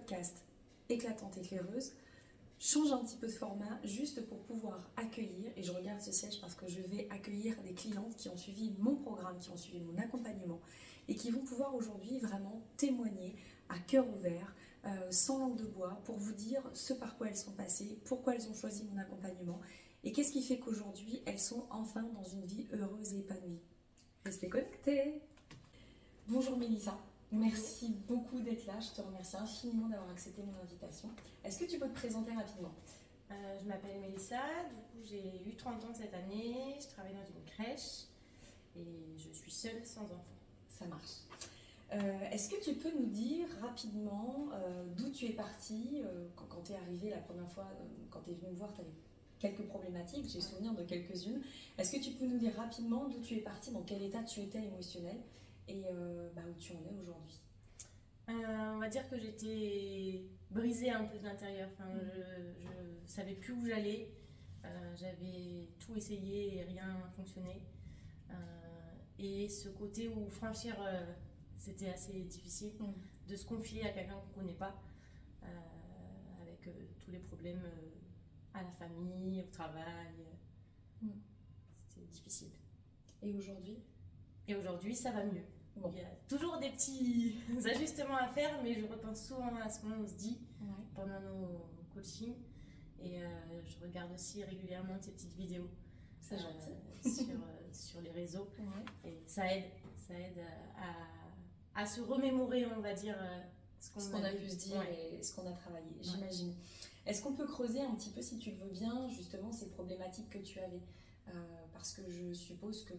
podcast Éclatante éclaireuse change un petit peu de format juste pour pouvoir accueillir, et je regarde ce siège parce que je vais accueillir des clientes qui ont suivi mon programme, qui ont suivi mon accompagnement et qui vont pouvoir aujourd'hui vraiment témoigner à cœur ouvert, sans langue de bois, pour vous dire ce par quoi elles sont passées, pourquoi elles ont choisi mon accompagnement et qu'est-ce qui fait qu'aujourd'hui elles sont enfin dans une vie heureuse et épanouie. Restez connectés. Bonjour Mélissa. Merci beaucoup d'être là, je te remercie infiniment d'avoir accepté mon invitation. Est-ce que tu peux te présenter rapidement? Je m'appelle Mélissa, du coup j'ai eu 30 ans cette année, je travaille dans une crèche et je suis seule sans enfant. Ça marche. Est-ce que tu peux nous dire rapidement d'où tu es partie quand tu es arrivée la première fois, quand tu es venue me voir, tu avais quelques problématiques, j'ai souvenir de quelques-unes. Est-ce que tu peux nous dire rapidement d'où tu es partie, dans quel état tu étais émotionnel et où tu en es aujourd'hui? On va dire que j'étais brisée un peu de l'intérieur, je savais plus où j'allais, j'avais tout essayé et rien fonctionné. Et ce côté où franchir, c'était assez difficile, de se confier à quelqu'un qu'on ne connaît pas, avec tous les problèmes à la famille, au travail, c'était difficile. Et aujourd'hui? Et aujourd'hui, ça va mieux. Bon. Il y a toujours des petits ajustements à faire, mais je repense souvent à ce qu'on se dit pendant nos coachings. Et je regarde aussi régulièrement tes petites vidéos. C'est gentil. Sur les réseaux. Et ça aide à se remémorer, on va dire, ce qu'on a pu se dire et ce qu'on a travaillé, j'imagine. Est-ce qu'on peut creuser un petit peu, si tu le veux bien, justement ces problématiques que tu avais, parce que je suppose que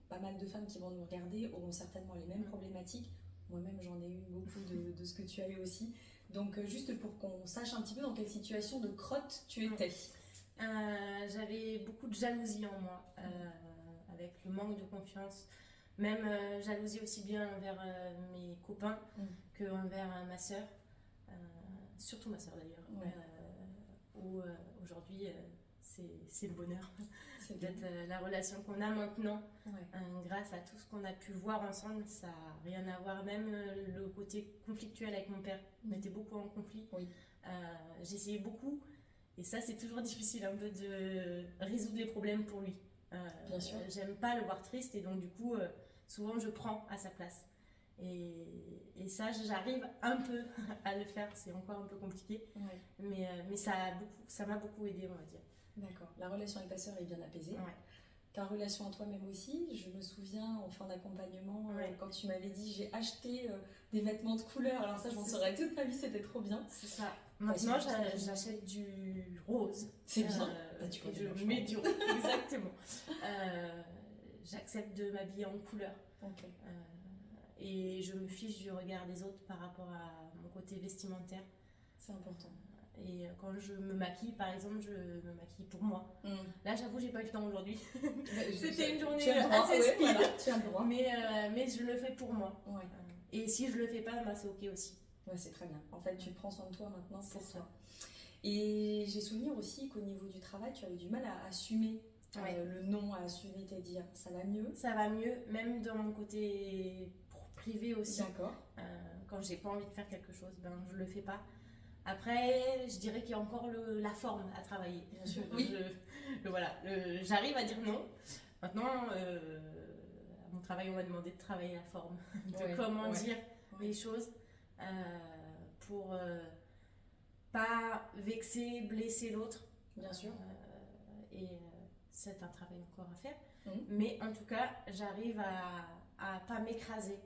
pas mal de femmes qui vont nous regarder auront certainement les mêmes problématiques. Moi-même, j'en ai eu beaucoup de ce que tu as eu aussi. Donc, juste pour qu'on sache un petit peu dans quelle situation de crotte tu étais. J'avais beaucoup de jalousie en moi, avec le manque de confiance. Même jalousie aussi bien envers mes copains qu'envers ma sœur. Surtout ma sœur d'ailleurs. Où aujourd'hui, c'est le bonheur. C'est peut-être la relation qu'on a maintenant, grâce à tout ce qu'on a pu voir ensemble, ça n'a rien à voir. Même le côté conflictuel avec mon père, on était beaucoup en conflit. J'essayais beaucoup, et ça c'est toujours difficile un peu de résoudre les problèmes pour lui. Bien sûr. J'aime pas le voir triste, et donc du coup souvent je prends à sa place. Et ça, j'arrive un peu à le faire, c'est encore un peu compliqué, mais ça m'a beaucoup aidé, on va dire. D'accord. La relation avec ta sœur est bien apaisée. Ta relation à toi-même aussi. Je me souviens en fin d'accompagnement, quand tu m'avais dit j'ai acheté des vêtements de couleur. Alors ça, je m'en saurais toute ma vie, c'était trop bien. C'est ça. Maintenant, j'achète du rose. C'est bien. Je mets du rose, exactement. J'accepte de m'habiller en couleur. Et je me fiche du regard des autres par rapport à mon côté vestimentaire. C'est important. Et quand je me maquille, par exemple, je me maquille pour moi. Là, j'avoue, j'ai pas eu le temps aujourd'hui. C'était une journée assez speed. Tu as le droit. Mais je le fais pour moi. Et si je le fais pas, c'est ok aussi. C'est très bien. En fait, tu prends soin de toi maintenant pour toi. Et j'ai souvenir aussi qu'au niveau du travail, tu avais du mal à assumer le non, à assumer tes dires. Ça va mieux? Ça va mieux, même dans mon côté privé aussi. D'accord. Quand j'ai pas envie de faire quelque chose, je le fais pas. Après, je dirais qu'il y a encore la forme à travailler. Bien sûr. J'arrive à dire non. Maintenant, à mon travail, on m'a demandé de travailler la forme, de comment dire les choses pour pas vexer, blesser l'autre. Bien sûr. Et c'est un travail encore à faire. Mais en tout cas, j'arrive à pas m'écraser.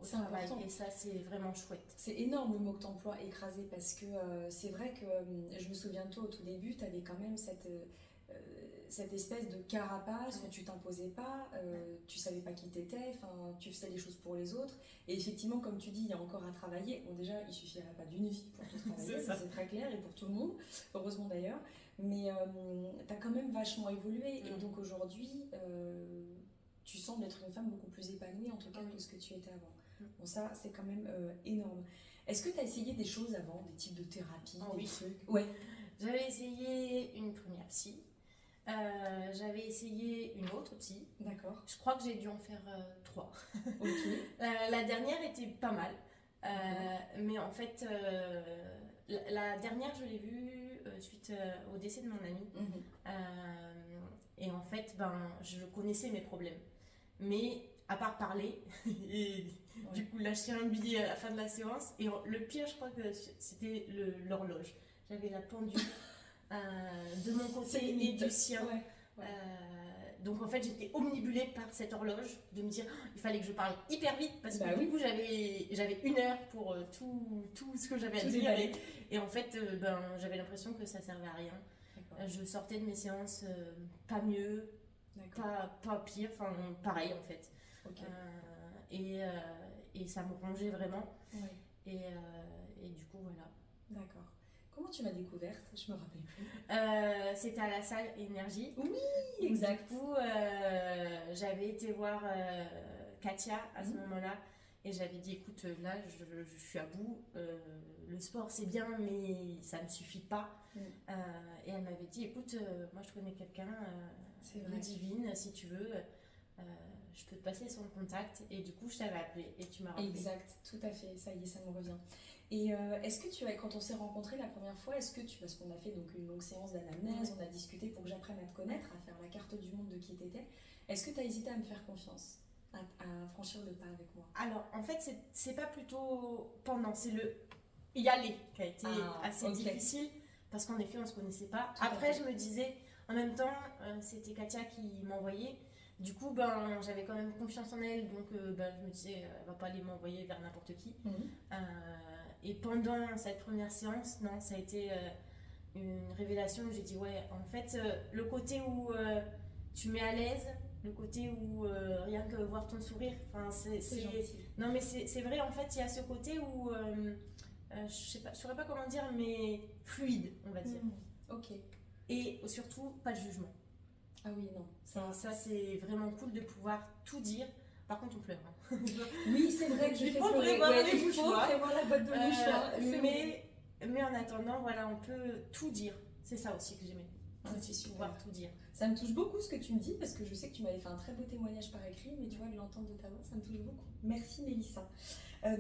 C'est important. Et ça, c'est vraiment chouette. C'est énorme le mot que tu emploies, écrasé, parce que c'est vrai que je me souviens de toi au tout début, tu avais quand même cette espèce de carapace où tu t'imposais pas, tu savais pas qui t'étais, tu faisais les choses pour les autres. Et effectivement, comme tu dis, il y a encore à travailler. Bon, déjà, il suffirait pas d'une vie pour tout travailler, c'est très clair, et pour tout le monde, heureusement d'ailleurs. Mais tu as quand même vachement évolué, et donc aujourd'hui, tu sembles être une femme beaucoup plus épanouie, en tout cas, que ce que tu étais avant. Bon, ça, c'est quand même énorme. Est-ce que tu as essayé des choses avant, des types de thérapies, des trucs? J'avais essayé une première psy. J'avais essayé une autre psy. D'accord. Je crois que j'ai dû en faire 3. La dernière était pas mal. Mais en fait, la dernière, je l'ai vue suite au décès de mon ami. Et en fait, je connaissais mes problèmes. Mais à part parler, et du coup lâcher un billet à la fin de la séance. Et le pire, je crois que c'était l'horloge. J'avais la pendule de mon côté et du sien. Donc en fait, j'étais omnibulée par cette horloge, de me dire il fallait que je parle hyper vite parce que du coup j'avais 1 heure pour tout ce que j'avais à dire. Et en fait, j'avais l'impression que ça servait à rien. Je sortais de mes séances pas mieux, pas pire, enfin pareil en fait. Et ça me rongeait vraiment. Et du coup, voilà. D'accord. Comment tu m'as découverte? Je me rappelle plus. C'était à la salle Énergie. Oui, exact. Du coup, j'avais été voir Katia à ce moment-là. Et j'avais dit, écoute, là, je suis à bout. Le sport, c'est bien, mais ça ne suffit pas. Et elle m'avait dit, écoute, moi, je connais quelqu'un, Ludivine, si tu veux. Je peux te passer son contact. Et du coup, je t'avais appelé et tu m'as rappelé. Exact, tout à fait. Ça y est, ça me revient. Et est-ce que quand on s'est rencontrés la première fois, parce qu'on a fait donc une longue séance d'anamnèse, on a discuté pour que j'apprenne à te connaître, à faire la carte du monde de qui t'étais, est-ce que tu as hésité à me faire confiance, à franchir le pas avec moi? Alors, en fait, c'est pas plutôt pendant, c'est le y aller qui a été assez difficile, parce qu'en effet, on se connaissait pas. Après, je me disais, en même temps, c'était Katia qui m'envoyait. Du coup, j'avais quand même confiance en elle, donc je me disais, elle va pas aller m'envoyer vers n'importe qui. Et pendant cette première séance, non, ça a été une révélation où j'ai dit, ouais, en fait, le côté où tu mets à l'aise, le côté où rien que voir ton sourire, c'est gentil. Non, mais c'est vrai, en fait, il y a ce côté où, je saurais pas comment dire, mais fluide, on va dire. Ok. Et surtout, pas de jugement. Ah oui, non. Ça c'est vraiment cool de pouvoir tout dire. Par contre, on pleure. Oui, c'est vrai que je fais pleurer. Il faut prévoir la boîte de mouchoirs. Mais en attendant, voilà, on peut tout dire. C'est ça aussi que j'aimais. C'est pouvoir tout dire. Ça me touche beaucoup ce que tu me dis, parce que je sais que tu m'avais fait un très beau témoignage par écrit, mais tu vois, de l'entendre de ta voix, ça me touche beaucoup. Merci Mélissa.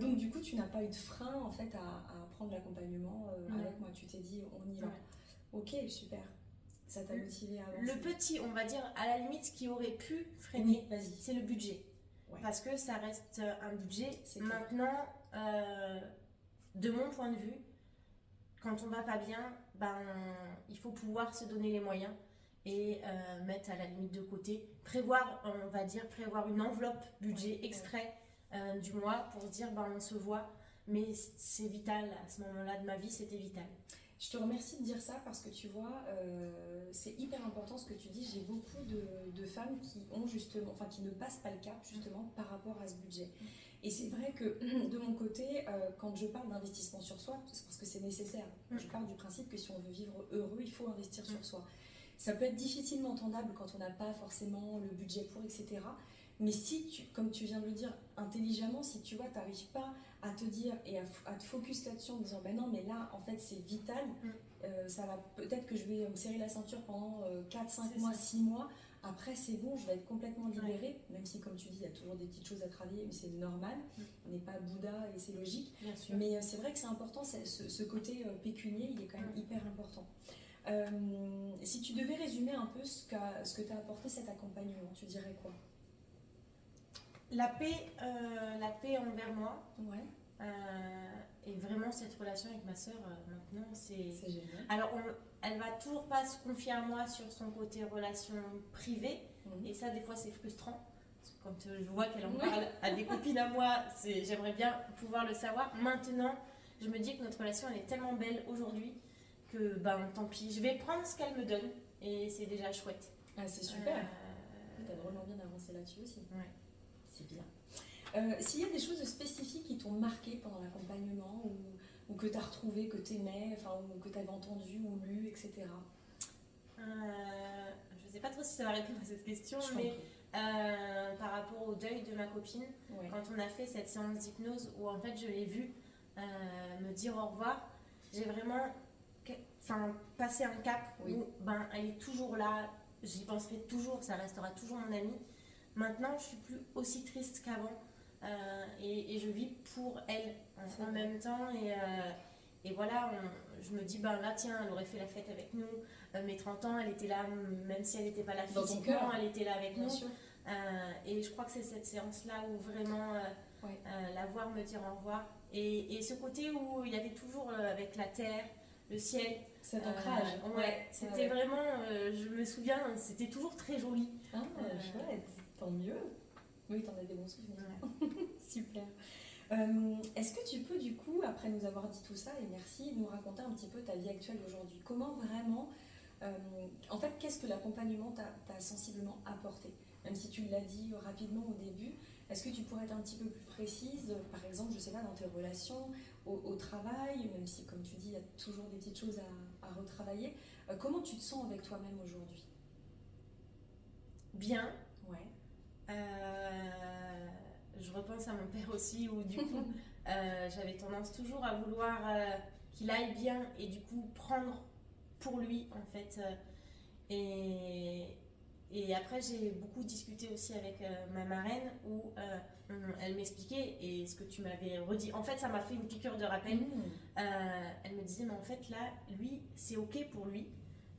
Donc du coup, tu n'as pas eu de frein en fait à prendre l'accompagnement avec moi. Tu t'es dit, on y va. Ok, super. Ça t'a motivé à avancer. Le petit, on va dire, à la limite, ce qui aurait pu freiner, c'est le budget. Parce que ça reste un budget. Maintenant, de mon point de vue, quand on va pas bien, il faut pouvoir se donner les moyens et mettre à la limite de côté. Prévoir une enveloppe budget exprès du mois pour se dire, on se voit. Mais c'est vital, à ce moment-là de ma vie, c'était vital. Je te remercie de dire ça parce que tu vois, c'est hyper important ce que tu dis. J'ai beaucoup de femmes qui ne passent pas le cap justement par rapport à ce budget. Et c'est vrai que de mon côté, quand je parle d'investissement sur soi, c'est parce que c'est nécessaire. Je pars du principe que si on veut vivre heureux, il faut investir sur soi. Ça peut être difficilement entendable quand on n'a pas forcément le budget pour, etc. Mais si, comme tu viens de le dire, intelligemment, si tu vois, tu n'arrives pas à te dire et à te focus là-dessus en disant non, mais là, en fait, c'est vital, ça va peut-être que je vais me serrer la ceinture pendant 4, 5 mois, 6 mois. Après, c'est bon, je vais être complètement libérée, même si, comme tu dis, il y a toujours des petites choses à travailler, mais c'est normal. On n'est pas Bouddha et c'est logique. Mais c'est vrai que c'est important, ce côté pécunier, il est quand même hyper important. Si tu devais résumer un peu ce que t'a apporté cet accompagnement, tu dirais quoi? La paix envers moi. Et vraiment cette relation avec ma sœur maintenant, c'est génial. Alors elle va toujours pas se confier à moi sur son côté relation privée, et ça des fois c'est frustrant. Parce que quand je vois qu'elle en parle à des copines à moi, j'aimerais bien pouvoir le savoir. Maintenant, je me dis que notre relation elle est tellement belle aujourd'hui que tant pis, je vais prendre ce qu'elle me donne et c'est déjà chouette. Ah, c'est super. T'as vraiment bien avancé là-dessus aussi. C'est bien. S'il y a des choses spécifiques qui t'ont marqué pendant l'accompagnement ou que tu as retrouvé, que tu aimais, ou que tu avais entendu ou lu, etc. Je ne sais pas trop si ça va répondre à cette question, mais par rapport au deuil de ma copine, quand on a fait cette séance d'hypnose où en fait je l'ai vue me dire au revoir, j'ai vraiment passé un cap où elle est toujours là, j'y penserai toujours, ça restera toujours mon amie. Maintenant, je suis plus aussi triste qu'avant. et je vis pour elle en même temps. Et voilà, je me dis, ben là, tiens, elle aurait fait la fête avec nous. Mes 30 ans, elle était là, même si elle n'était pas là physiquement, elle était là avec Bien nous. sûr. Et je crois que c'est cette séance-là où vraiment la voir me dire au revoir. Et ce côté où il y avait toujours avec la terre, le ciel. Cet ancrage. C'était vraiment, je me souviens, c'était toujours très joli. Chouette, tant mieux. Oui, t'en as des bons souvenirs. Super. Est-ce que tu peux du coup, après nous avoir dit tout ça, et merci, nous raconter un petit peu ta vie actuelle aujourd'hui? Comment vraiment, en fait, qu'est-ce que l'accompagnement t'a sensiblement apporté? Même si tu l'as dit rapidement au début, est-ce que tu pourrais être un petit peu plus précise, par exemple, je sais pas, dans tes relations, au travail, même si, comme tu dis, il y a toujours des petites choses à retravailler. Comment tu te sens avec toi-même aujourd'hui? Bien. Ouais. Je repense à mon père aussi, où du coup, j'avais tendance toujours à vouloir qu'il aille bien et du coup prendre pour lui, en fait. Et après, j'ai beaucoup discuté aussi avec ma marraine, où elle m'expliquait, et ce que tu m'avais redit, en fait, ça m'a fait une piqûre de rappel. Elle me disait, mais en fait, là, lui, c'est OK pour lui.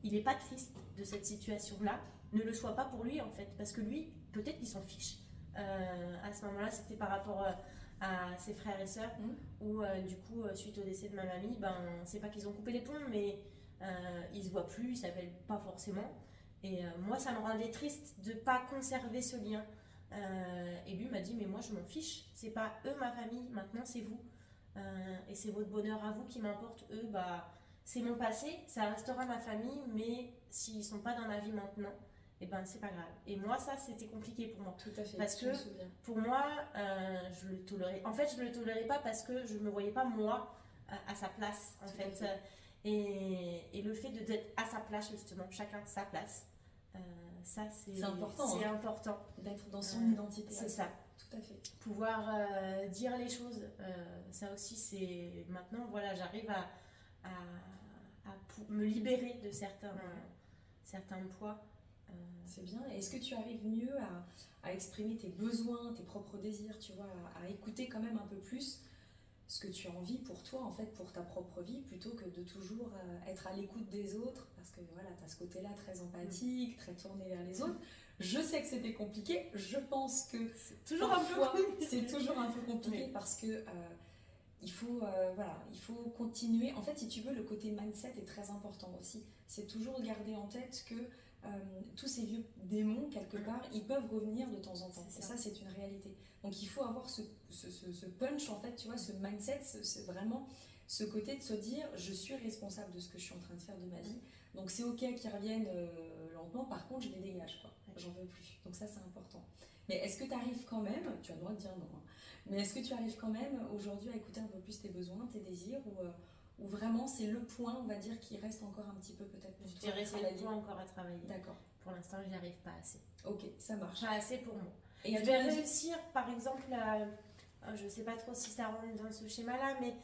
Il n'est pas triste de cette situation-là. Ne le soit pas pour lui, en fait, parce que lui, peut-être qu'il s'en fiche. À ce moment-là, c'était par rapport à ses frères et sœurs, où du coup, suite au décès de ma mamie, ben, c'est pas qu'ils ont coupé les ponts, mais ils se voient plus, ils s'appellent pas forcément. Et moi, ça me rendait triste de pas conserver ce lien. Et lui m'a dit, mais moi, je m'en fiche. C'est pas eux ma famille, maintenant c'est vous. Et c'est votre bonheur à vous qui m'importe. Eux, bah, c'est mon passé, ça restera ma famille, mais s'ils sont pas dans ma vie maintenant, et ben c'est pas grave. Et moi, ça, c'était compliqué pour moi. Tout à fait. Parce que pour moi, je le tolérais. En fait, je le tolérais pas parce que je me voyais pas moi à sa place, en fait. Et le fait d'être à sa place, justement, chacun sa place, ça, c'est important. C'est important. D'être dans son identité. C'est ça. Tout à fait. Pouvoir dire les choses, ça aussi, c'est. Maintenant, voilà, j'arrive à me libérer de certains poids. C'est bien. Est-ce que tu arrives mieux à exprimer tes besoins, tes propres désirs, tu vois, à écouter quand même un peu plus ce que tu as envie pour toi, en fait, pour ta propre vie, plutôt que de toujours être à l'écoute des autres, parce que voilà, tu as ce côté-là très empathique, très tourné vers les autres. Je sais que c'était compliqué, je pense que c'est toujours un peu compliqué parce que il faut continuer. En fait, si tu veux, le côté mindset est très important aussi. C'est toujours garder en tête que tous ces vieux démons, quelque part, ils peuvent revenir de temps en temps. Et ça, c'est une réalité. Donc, il faut avoir ce punch, en fait, tu vois, ce mindset, c'est vraiment ce côté de se dire, je suis responsable de ce que je suis en train de faire de ma vie. Donc, c'est OK qu'ils reviennent lentement. Par contre, je les dégage, quoi. J'en veux plus. Donc, ça, c'est important. Mais est-ce que tu arrives quand même, tu as le droit de dire non, hein, mais est-ce que tu arrives quand même aujourd'hui à écouter un peu plus tes besoins, tes désirs, ou vraiment c'est le point, on va dire, qui reste encore un petit peu peut-être pour toi? Je dirais c'est le point encore à travailler. D'accord. Pour l'instant, je n'y arrive pas assez. Ok, ça marche. Pas assez pour moi. Et je vais réussir, par exemple, je ne sais pas trop si ça rentre dans ce schéma-là, mais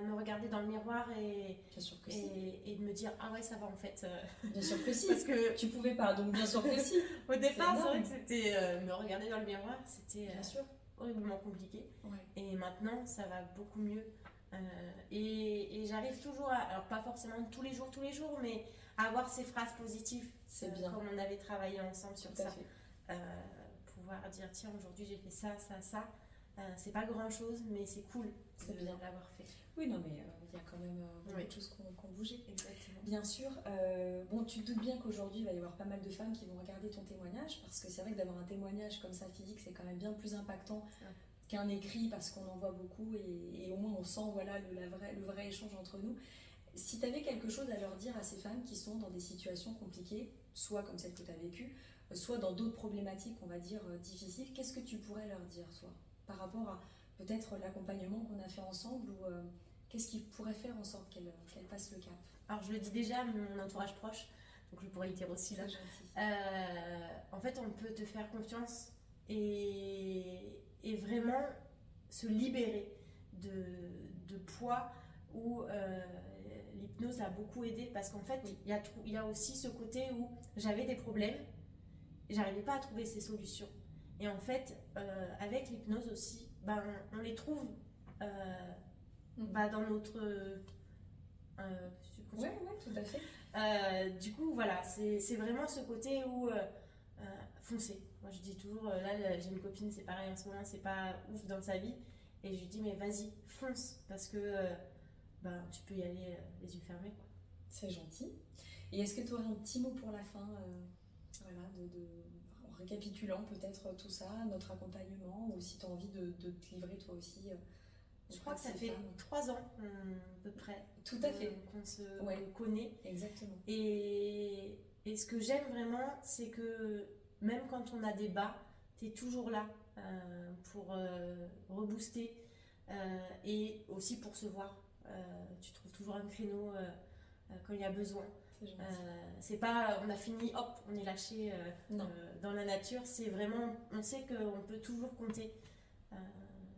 me regarder dans le miroir bien sûr que et de me dire ah ouais, ça va en fait. Bien sûr que si. Parce que tu pouvais pas, donc bien sûr que si. Au départ, c'est vrai que c'était me regarder dans le miroir, c'était bien sûr horriblement compliqué. Ouais. Et maintenant, ça va beaucoup mieux. Et j'arrive toujours alors pas forcément tous les jours, mais à avoir ces phrases positives. C'est bien. Comme on avait travaillé ensemble sur ça. Fait. Pouvoir dire tiens, aujourd'hui j'ai fait ça. C'est pas grand chose, mais c'est cool de l'avoir fait. Oui, non, mais il y a quand même beaucoup de choses qui ont bougé. Exactement. Bien sûr. Bon, tu te doutes bien qu'aujourd'hui, il va y avoir pas mal de femmes qui vont regarder ton témoignage, parce que c'est vrai que d'avoir un témoignage comme ça physique, c'est quand même bien plus impactant qu'un écrit, parce qu'on en voit beaucoup, et au moins on sent voilà, le vrai échange entre nous. Si tu avais quelque chose à leur dire à ces femmes qui sont dans des situations compliquées, soit comme celle que tu as vécue, soit dans d'autres problématiques, on va dire, difficiles, qu'est-ce que tu pourrais leur dire, toi, par rapport à peut-être l'accompagnement qu'on a fait ensemble, ou qu'est-ce qui pourrait faire en sorte qu'elle passe le cap? Alors, je le dis déjà à mon entourage proche, donc je pourrais le dire aussi là. En fait, on peut te faire confiance et vraiment se libérer de poids où l'hypnose a beaucoup aidé, parce qu'en fait, il y a aussi ce côté où j'avais des problèmes et j'arrivais pas à trouver ces solutions. Et en fait, avec l'hypnose aussi, ben, on les trouve dans notre Ouais, ouais, tout à fait. du coup, voilà, c'est vraiment ce côté où foncer. Moi, je dis toujours, là, j'ai une copine, c'est pareil en ce moment, c'est pas ouf dans sa vie. Et je lui dis, mais vas-y, fonce, parce que tu peux y aller les yeux fermés, quoi. C'est gentil. Et est-ce que tu aurais un petit mot pour la fin, voilà, en récapitulant peut-être tout ça, notre accompagnement, ou si tu as envie de te livrer toi aussi je crois que ça ces fait femmes. 3 ans à peu près Tout à fait. qu'on se connaît. Exactement. Et ce que j'aime vraiment, c'est que même quand on a des bas, tu es toujours là pour rebooster et aussi pour se voir. Tu trouves toujours un créneau quand il y a besoin. C'est gentil. C'est pas on a fini, hop, on est lâché dans la nature. C'est vraiment, on sait qu'on peut toujours compter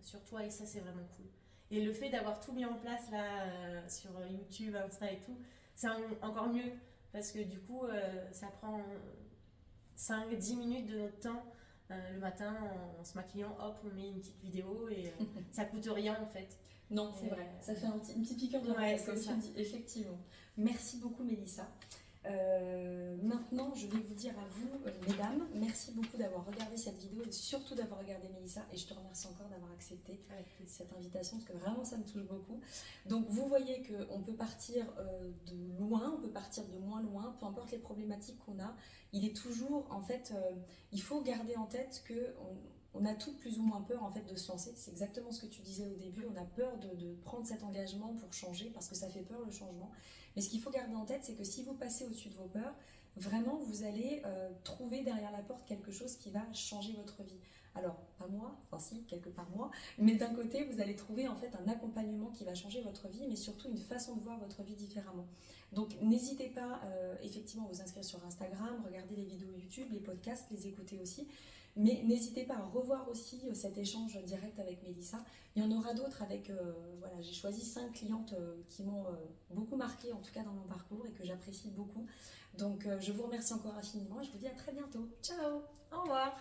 sur toi et ça, c'est vraiment cool. Et le fait d'avoir tout mis en place là sur YouTube, Insta et tout, c'est encore mieux parce que du coup, ça prend 5-10 minutes de notre temps. Le matin, en se maquillant, hop, on met une petite vidéo et ça coûte rien en fait. Non, c'est vrai. Ça fait une petite piqûre de rappel, comme tu dis, effectivement. Merci beaucoup, Mélissa. Maintenant, je vais vous dire à vous, mesdames, merci beaucoup d'avoir regardé cette vidéo et surtout d'avoir regardé Mélissa. Et je te remercie encore d'avoir accepté cette invitation parce que vraiment, ça me touche beaucoup. Donc, vous voyez qu'on peut partir de loin, on peut partir de moins loin, peu importe les problématiques qu'on a. Il est toujours, en fait, il faut garder en tête que on a toutes plus ou moins peur en fait de se lancer. C'est exactement ce que tu disais au début. On a peur de prendre cet engagement pour changer parce que ça fait peur le changement. Mais ce qu'il faut garder en tête, c'est que si vous passez au-dessus de vos peurs, vraiment vous allez trouver derrière la porte quelque chose qui va changer votre vie. Alors, pas moi, enfin si, quelque part moi, mais d'un côté, vous allez trouver en fait un accompagnement qui va changer votre vie, mais surtout une façon de voir votre vie différemment. Donc, n'hésitez pas effectivement à vous inscrire sur Instagram, regarder les vidéos YouTube, les podcasts, les écouter aussi. Mais n'hésitez pas à revoir aussi cet échange direct avec Mélissa. Il y en aura d'autres avec, voilà, j'ai choisi 5 clientes qui m'ont beaucoup marqué, en tout cas dans mon parcours, et que j'apprécie beaucoup. Donc je vous remercie encore infiniment et je vous dis à très bientôt. Ciao! Au revoir!